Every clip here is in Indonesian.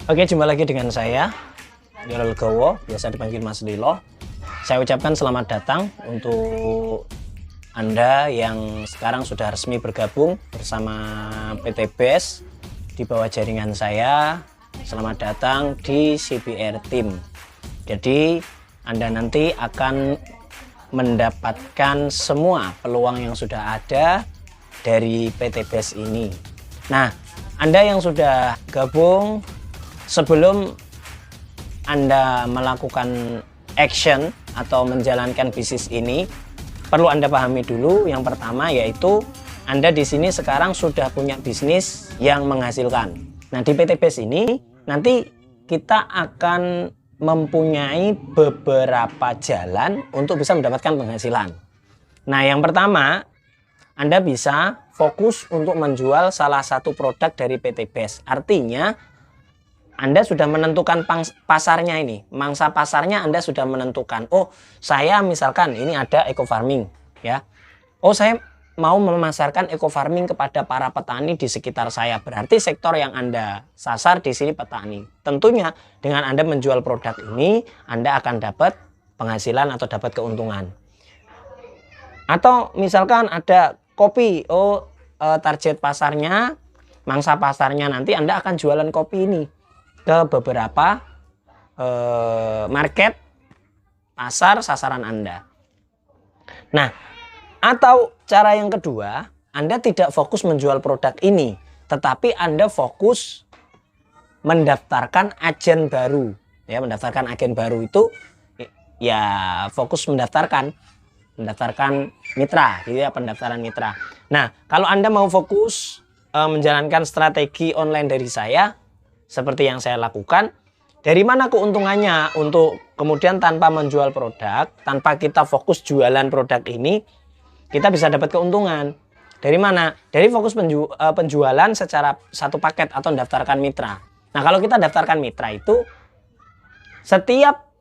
Oke, jumpa lagi dengan saya, Lilo Legowo, biasa dipanggil Mas Lilo. Saya ucapkan selamat datang untuk Anda yang sekarang sudah resmi bergabung bersama PT BES di bawah jaringan saya. Selamat datang di CBR Team. Jadi, Anda nanti akan mendapatkan semua peluang yang sudah ada dari PT BES ini. Nah, Anda yang sudah gabung, sebelum Anda melakukan action atau menjalankan bisnis ini, perlu Anda pahami dulu yang pertama, yaitu Anda di sini sekarang sudah punya bisnis yang menghasilkan. Nah, di PT BES ini nanti kita akan mempunyai beberapa jalan untuk bisa mendapatkan penghasilan. Nah, yang pertama, Anda bisa fokus untuk menjual salah satu produk dari PT BES. Artinya Anda sudah menentukan pasarnya ini, mangsa pasarnya Anda sudah menentukan. Oh, saya misalkan ini ada eco farming, ya. Oh, saya mau memasarkan eco farming kepada para petani di sekitar saya. Berarti sektor yang Anda sasar di sini petani. Tentunya dengan Anda menjual produk ini, Anda akan dapat penghasilan atau dapat keuntungan. Atau misalkan ada kopi, target pasarnya, mangsa pasarnya nanti Anda akan jualan kopi ini ke beberapa market pasar sasaran Anda. Nah, atau cara yang kedua, Anda tidak fokus menjual produk ini, tetapi Anda fokus mendaftarkan agen baru. Ya, mendaftarkan agen baru itu ya fokus mendaftarkan mitra, gitu ya, pendaftaran mitra. Nah, kalau Anda mau fokus menjalankan strategi online dari saya, seperti yang saya lakukan, dari mana keuntungannya untuk kemudian tanpa menjual produk, tanpa kita fokus jualan produk ini, kita bisa dapat keuntungan. Dari mana? Dari fokus penjualan secara satu paket atau daftarkan mitra. Nah, kalau kita daftarkan mitra itu, setiap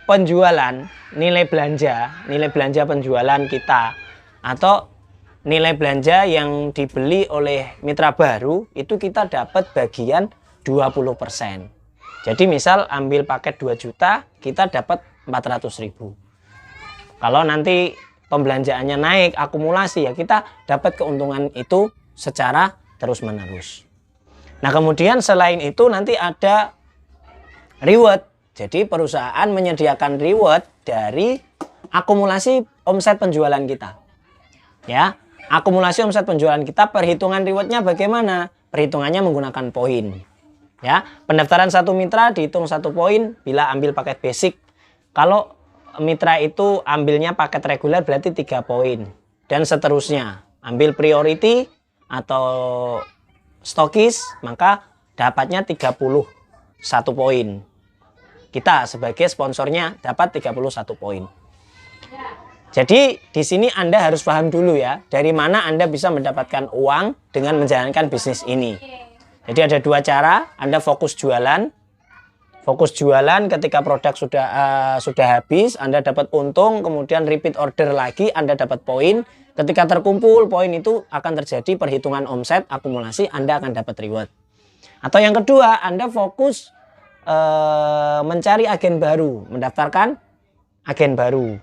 penjualan, nilai belanja penjualan kita atau nilai belanja yang dibeli oleh mitra baru itu kita dapat bagian 20%. Jadi misal ambil paket 2 juta, kita dapat 400.000. Kalau nanti pembelanjaannya naik, akumulasi, ya kita dapat keuntungan itu secara terus-menerus. Nah, kemudian selain itu nanti ada reward. Jadi perusahaan menyediakan reward dari akumulasi omset penjualan kita. Ya, akumulasi omset penjualan kita, perhitungan rewardnya bagaimana? Perhitungannya menggunakan poin. Ya, pendaftaran satu mitra dihitung 1 poin bila ambil paket basic. Kalau mitra itu ambilnya paket reguler berarti 3 poin. Dan seterusnya. Ambil priority atau stokis, maka dapatnya 31 poin. Kita sebagai sponsornya dapat 31 poin. Jadi di sini Anda harus paham dulu ya, dari mana Anda bisa mendapatkan uang dengan menjalankan bisnis ini. Jadi ada 2 cara, Anda fokus jualan. Fokus jualan ketika produk sudah habis, Anda dapat untung, kemudian repeat order lagi, Anda dapat poin. Ketika terkumpul poin itu akan terjadi perhitungan omset, akumulasi, Anda akan dapat reward. Atau yang kedua, Anda fokus mencari agen baru, mendaftarkan agen baru.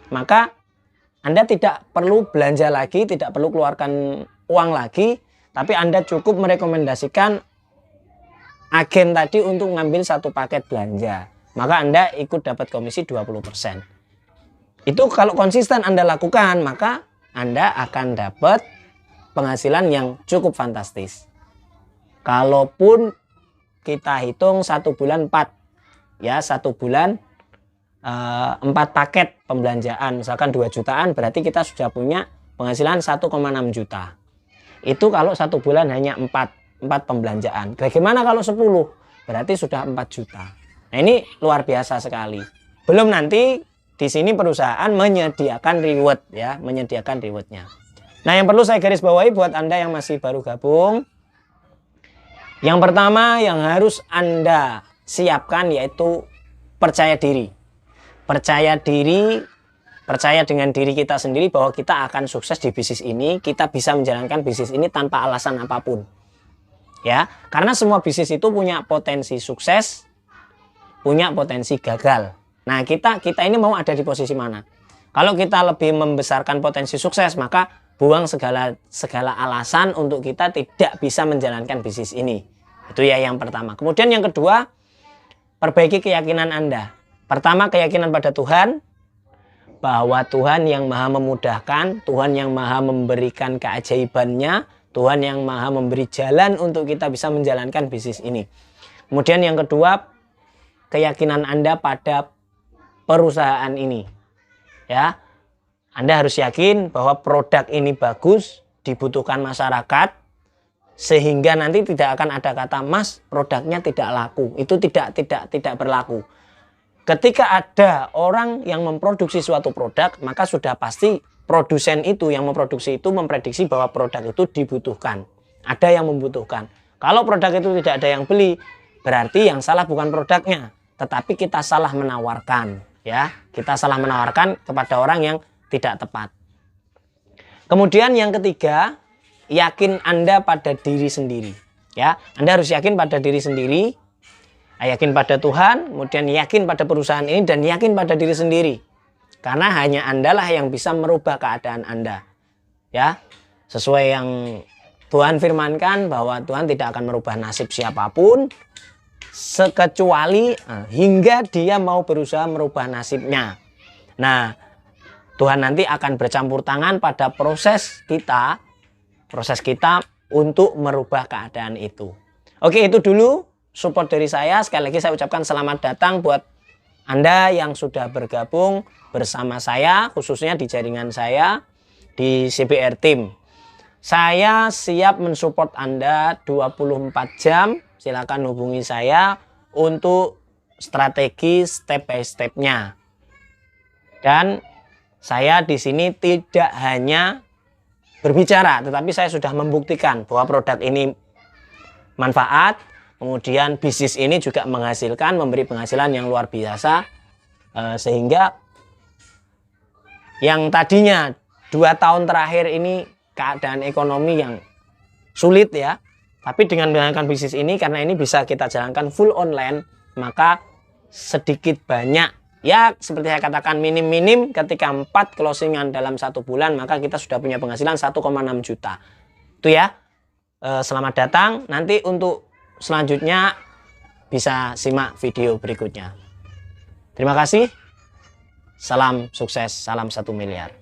Maka Anda tidak perlu belanja lagi, tidak perlu keluarkan uang lagi, tapi Anda cukup merekomendasikan agen tadi untuk ngambil 1 paket belanja. Maka Anda ikut dapat komisi 20%. Itu kalau konsisten Anda lakukan, maka Anda akan dapat penghasilan yang cukup fantastis. Kalaupun kita hitung 1 bulan 4, ya 1 bulan 4 paket pembelanjaan, misalkan 2 jutaan, berarti kita sudah punya penghasilan 1,6 juta. Itu kalau 1 bulan hanya 4 pembelanjaan. Bagaimana kalau 10? Berarti sudah 4 juta. Nah, ini luar biasa sekali. Belum nanti di sini perusahaan menyediakan reward, ya, menyediakan rewardnya. Nah, yang perlu saya garis bawahi buat Anda yang masih baru gabung, yang pertama yang harus Anda siapkan yaitu percaya diri. Percaya diri, percaya dengan diri kita sendiri bahwa kita akan sukses di bisnis ini, kita bisa menjalankan bisnis ini tanpa alasan apapun. Ya, karena semua bisnis itu punya potensi sukses, punya potensi gagal. Nah, kita ini mau ada di posisi mana? Kalau kita lebih membesarkan potensi sukses, maka buang segala alasan untuk kita tidak bisa menjalankan bisnis ini. Itu ya yang pertama. Kemudian yang kedua, perbaiki keyakinan Anda. Pertama, keyakinan pada Tuhan, bahwa Tuhan yang maha memudahkan, Tuhan yang maha memberikan keajaibannya, Tuhan yang maha memberi jalan untuk kita bisa menjalankan bisnis ini. Kemudian yang kedua, keyakinan Anda pada perusahaan ini. Ya, Anda harus yakin bahwa produk ini bagus, dibutuhkan masyarakat, sehingga nanti tidak akan ada kata, "Mas, produknya tidak laku." Itu tidak berlaku. Ketika ada orang yang memproduksi suatu produk, maka sudah pasti produsen itu yang memproduksi itu memprediksi bahwa produk itu dibutuhkan. Ada yang membutuhkan. Kalau produk itu tidak ada yang beli, berarti yang salah bukan produknya, tetapi kita salah menawarkan. Ya, kita salah menawarkan kepada orang yang tidak tepat. Kemudian yang ketiga, yakin Anda pada diri sendiri. Ya, Anda harus yakin pada diri sendiri, yakin pada Tuhan, kemudian yakin pada perusahaan ini, dan yakin pada diri sendiri. Karena hanya Andalah yang bisa merubah keadaan Anda. Ya, sesuai yang Tuhan firmankan bahwa Tuhan tidak akan merubah nasib siapapun sekecuali hingga dia mau berusaha merubah nasibnya. Nah, Tuhan nanti akan bercampur tangan pada proses kita untuk merubah keadaan itu. Oke, itu dulu support dari saya. Sekali lagi saya ucapkan selamat datang buat Anda yang sudah bergabung bersama saya, khususnya di jaringan saya di CBR Team. Saya siap mensupport Anda 24 jam. Silakan hubungi saya untuk strategi step by step-nya. Dan saya di sini tidak hanya berbicara, tetapi saya sudah membuktikan bahwa produk ini manfaat, kemudian bisnis ini juga menghasilkan, memberi penghasilan yang luar biasa, sehingga yang tadinya 2 tahun terakhir ini keadaan ekonomi yang sulit ya, tapi dengan menjalankan bisnis ini, karena ini bisa kita jalankan full online, maka sedikit banyak, ya seperti saya katakan minim-minim, ketika 4 closingan dalam 1 bulan, maka kita sudah punya penghasilan 1,6 juta. Itu ya. Selamat datang. Nanti untuk selanjutnya bisa simak video berikutnya. Terima kasih. Salam sukses, salam 1 miliar.